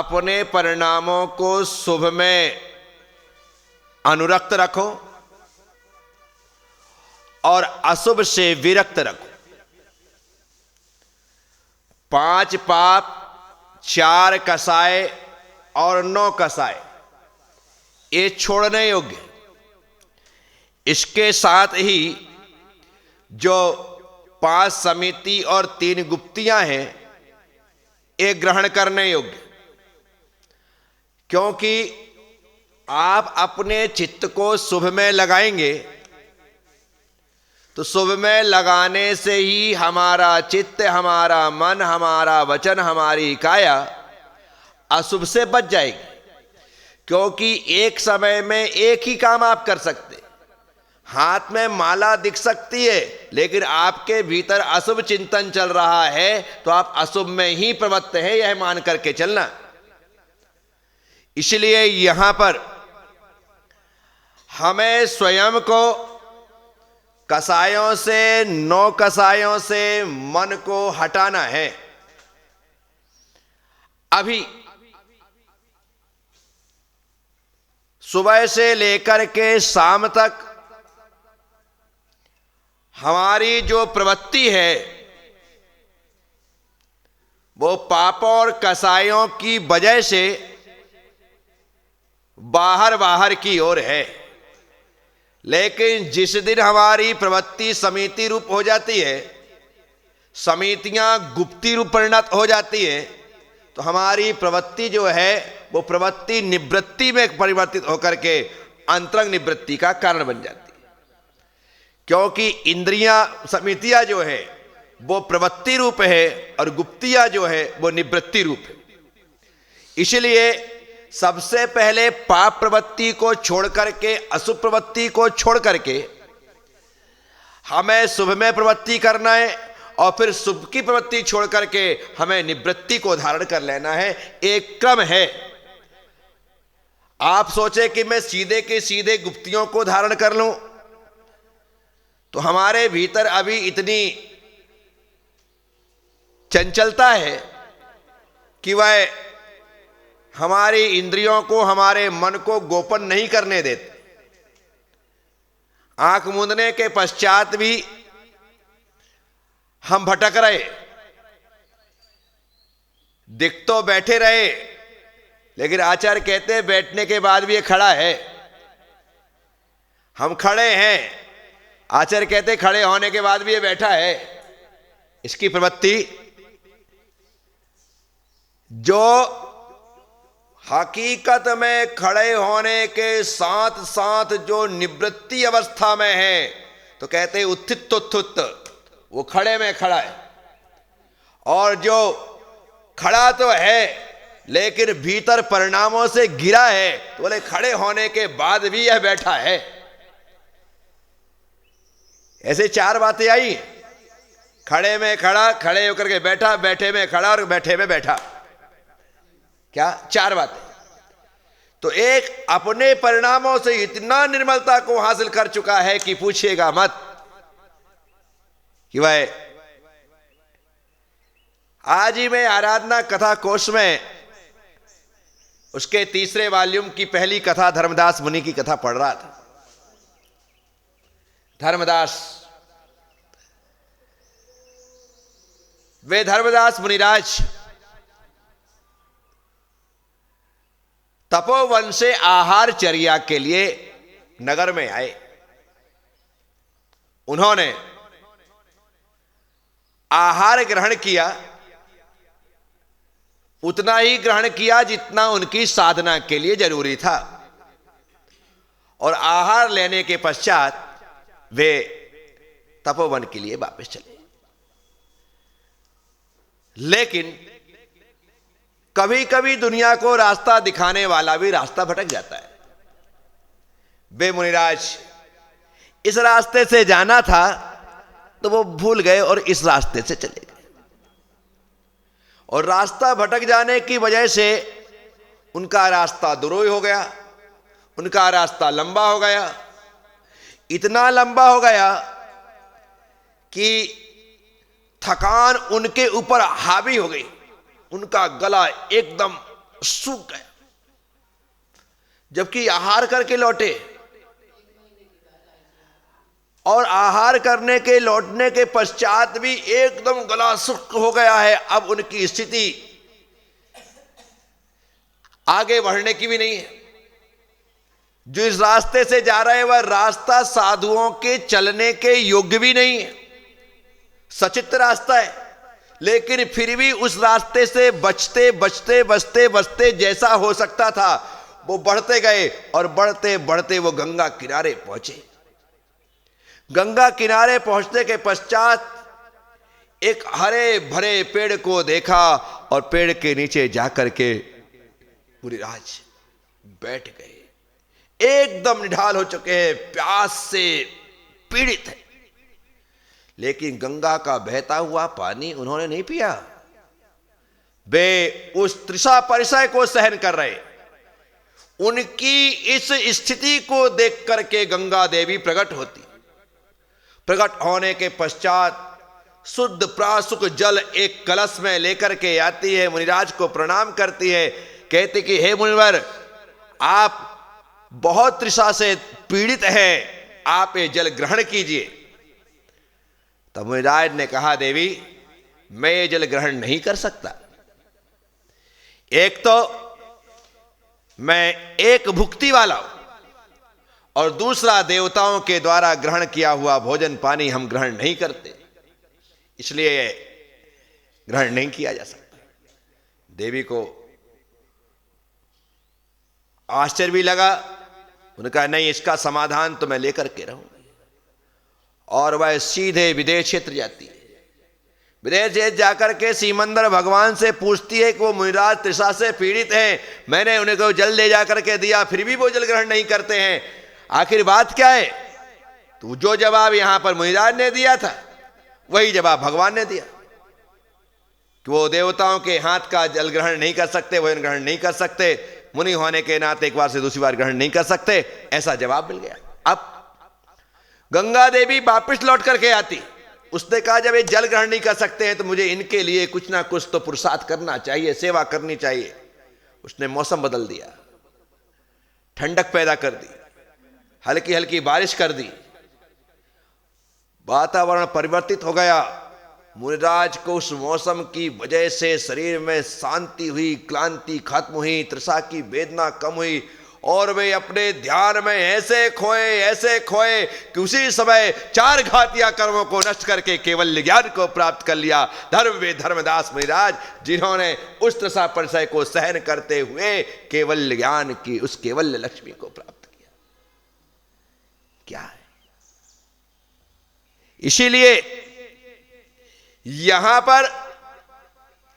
अपने परिणामों को शुभ में अनुरक्त रखो और अशुभ से विरक्त रखो। 5 पाप, 4 कसाय और 9 कसाय ये छोड़ने योग्य। इसके साथ ही जो 5 समिति और 3 गुप्तियां हैं ये ग्रहण करने योग्य, क्योंकि आप अपने चित्त को शुभ में लगाएंगे तो शुभ में लगाने से ही हमारा चित्त, हमारा मन, हमारा वचन, हमारी काया अशुभ से बच जाएगी। क्योंकि एक समय में एक ही काम आप कर सकते। हाथ में माला दिख सकती है लेकिन आपके भीतर अशुभ चिंतन चल रहा है तो आप अशुभ में ही प्रवृत्त हैं, यह मान करके चलना। इसलिए यहां पर हमें स्वयं को कसायों से, 9 कसायों से मन को हटाना है। अभी सुबह से लेकर के शाम तक हमारी जो प्रवृत्ति है वो पापों और कसायों की वजह से बाहर की ओर है। लेकिन जिस दिन हमारी प्रवृत्ति समिति रूप हो जाती है, समितियां गुप्ती रूप परिणत हो जाती है, तो हमारी प्रवृत्ति जो है वो प्रवृत्ति निवृत्ति में परिवर्तित होकर के अंतरंग निवृत्ति का कारण बन जाती है। क्योंकि इंद्रियां, समितियां जो है वो प्रवृत्ति रूप है और गुप्तियां जो है वो निवृत्ति रूप है। इसलिए सबसे पहले पाप प्रवृत्ति को छोड़ करके, अशुभ प्रवृत्ति को छोड़ करके हमें शुभ में प्रवृत्ति करना है और फिर शुभ की प्रवृत्ति छोड़ करके हमें निवृत्ति को धारण कर लेना है। एक क्रम है। आप सोचे कि मैं सीधे के सीधे गुप्तियों को धारण कर लूं तो हमारे भीतर अभी इतनी चंचलता है कि वह हमारी इंद्रियों को, हमारे मन को गोपन नहीं करने देते। आंख मूंदने के पश्चात भी हम भटक रहे, दिख तो बैठे रहे लेकिन आचार्य कहते हैं बैठने के बाद भी ये खड़ा है। हम खड़े हैं, आचार्य कहते खड़े होने के बाद भी ये बैठा है। इसकी प्रवृत्ति जो हकीकत में खड़े होने के साथ साथ जो निवृत्ति अवस्था में है, तो कहते हैं उत्थित उत्थुत, वो खड़े में खड़ा है। और जो खड़ा तो है लेकिन भीतर परिणामों से गिरा है, तो बोले खड़े होने के बाद भी यह बैठा है। ऐसे 4 बातें आई। खड़े में खड़ा, खड़े होकर के बैठा, बैठे में खड़ा और बैठे में बैठा। क्या 4 बातें। तो एक अपने परिणामों से इतना निर्मलता को हासिल कर चुका है कि पूछिएगा मत। कि वह आज ही मैं आराधना कथा कोश में उसके 3रे वॉल्यूम की पहली कथा धर्मदास मुनि की कथा पढ़ रहा था। धर्मदास, वे धर्मदास मुनिराज तपोवन से आहार चर्या के लिए नगर में आए। उन्होंने आहार ग्रहण किया, उतना ही ग्रहण किया जितना उनकी साधना के लिए जरूरी था। और आहार लेने के पश्चात वे तपोवन के लिए वापस चले। लेकिन कभी कभी दुनिया को रास्ता दिखाने वाला भी रास्ता भटक जाता है। वे मुनिराज इस रास्ते से जाना था तो वो भूल गए और इस रास्ते से चले गए। और रास्ता भटक जाने की वजह से उनका रास्ता दुरोही हो गया, उनका रास्ता लंबा हो गया। इतना लंबा हो गया कि थकान उनके ऊपर हावी हो गई। उनका गला एकदम सूख गया, जबकि आहार करके लौटे, और आहार करने के लौटने के पश्चात भी एकदम गला सूख हो गया है। अब उनकी स्थिति आगे बढ़ने की भी नहीं है। जो इस रास्ते से जा रहे हैं वह रास्ता साधुओं के चलने के योग्य भी नहीं है, सचित्र रास्ता है, लेकिन फिर भी उस रास्ते से बचते बचते बचते बचते जैसा हो सकता था वो बढ़ते गए, और बढ़ते बढ़ते वो गंगा किनारे पहुंचे। गंगा किनारे पहुंचने के पश्चात एक हरे भरे पेड़ को देखा, और पेड़ के नीचे जाकर के मुनिराज बैठ गए। एकदम निढाल हो चुके हैं, प्यास से पीड़ित है, लेकिन गंगा का बहता हुआ पानी उन्होंने नहीं पिया। वे उस तृषा परिसय को सहन कर रहे। उनकी इस स्थिति को देख करके गंगा देवी प्रकट होती। प्रकट होने के पश्चात शुद्ध प्रासुक जल एक कलश में लेकर के आती है, मुनिराज को प्रणाम करती है, कहती कि हे मुनिवर, आप बहुत तृषा से पीड़ित हैं, आप ये जल ग्रहण कीजिए। तब मुनिराज ने कहा, देवी मैं ये जल ग्रहण नहीं कर सकता। एक तो मैं एक भुक्ति वाला हूं, और दूसरा देवताओं के द्वारा ग्रहण किया हुआ भोजन पानी हम ग्रहण नहीं करते, इसलिए ग्रहण नहीं किया जा सकता। देवी को आश्चर्य भी लगा। उन्होंने कहा, नहीं, इसका समाधान तो मैं लेकर के रहूंगी। और वह सीधे विदेश क्षेत्र जाती है। विदेश क्षेत्र जाकर के सीमंदर भगवान से पूछती है कि वो मुनिराज तृषा से पीड़ित हैं, मैंने उन्हें को जल ले जाकर के दिया, फिर भी वो जल ग्रहण नहीं करते हैं, आखिर बात क्या है? तो जो जवाब यहां पर मुनिराज ने दिया था वही जवाब भगवान ने दिया कि वो देवताओं के हाथ का जल ग्रहण नहीं कर सकते, भोजन ग्रहण नहीं कर सकते, मुनि होने के नाते एक बार से दूसरी बार ग्रहण नहीं कर सकते, ऐसा जवाब मिल गया। अब गंगा देवी वापस लौट करके आती। उसने कहा, जब ये जल ग्रहण नहीं कर सकते हैं तो मुझे इनके लिए कुछ ना कुछ तो पुरुषार्थ करना चाहिए, सेवा करनी चाहिए। उसने मौसम बदल दिया, ठंडक पैदा कर दी, हल्की हल्की बारिश कर दी, वातावरण परिवर्तित हो गया। मुनिराज को उस मौसम की वजह से शरीर में शांति हुई, क्लांति खत्म हुई, तृषा की वेदना कम हुई, और वे अपने ध्यान में ऐसे खोए कि उसी समय 4 घातिया कर्मों को नष्ट करके केवल ज्ञान को प्राप्त कर लिया। धर्म वे धर्मदास मुनिराज, जिन्होंने उस तृषा परिसय को सहन करते हुए केवल ज्ञान की उस केवल लक्ष्मी को प्राप्त किया। क्या है? इसीलिए यहां पर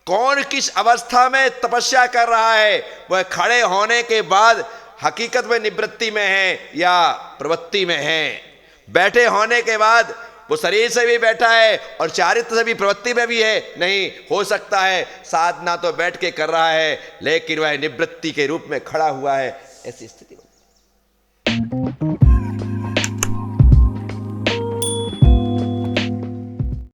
कौन किस अवस्था में तपस्या कर रहा है, वह खड़े होने के बाद हकीकत में निवृत्ति में है या प्रवृत्ति में है। बैठे होने के बाद वो शरीर से भी बैठा है और चारित्र से भी प्रवृत्ति में भी है, नहीं हो सकता है साधना तो बैठ के कर रहा है, लेकिन वह निवृत्ति के रूप में खड़ा हुआ है, ऐसी स्थिति